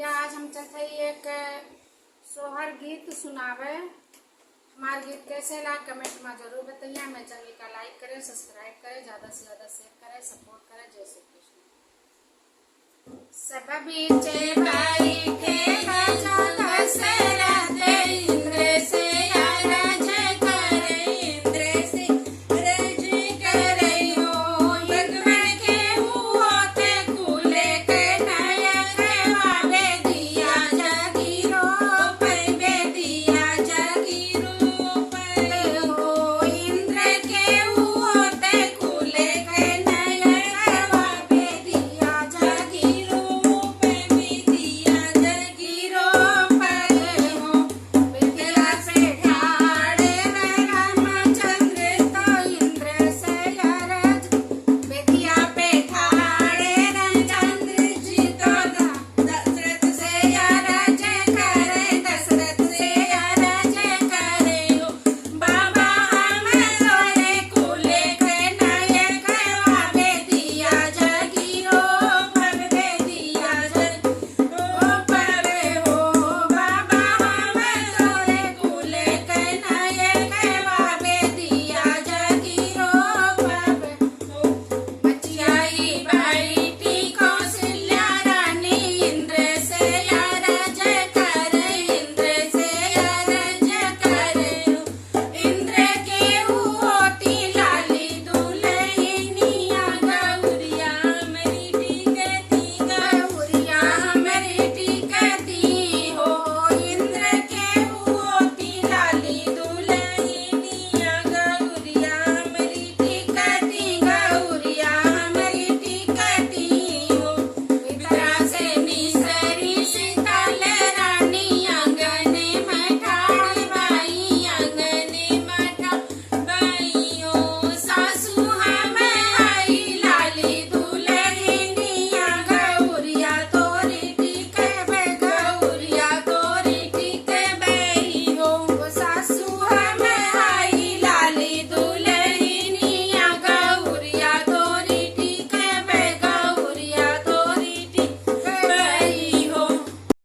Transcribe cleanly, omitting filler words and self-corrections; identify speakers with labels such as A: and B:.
A: भैया आज हम चाहते हैं एक सोहर गीत सुनावे। हमारा गीत कैसे ला कमेंट में जरूर बताइए। हमें चैनल का लाइक करें, सब्सक्राइब करें, ज्यादा से ज्यादा शेयर करें, सपोर्ट करें। जय श्री कृष्ण। सब बीचे भाई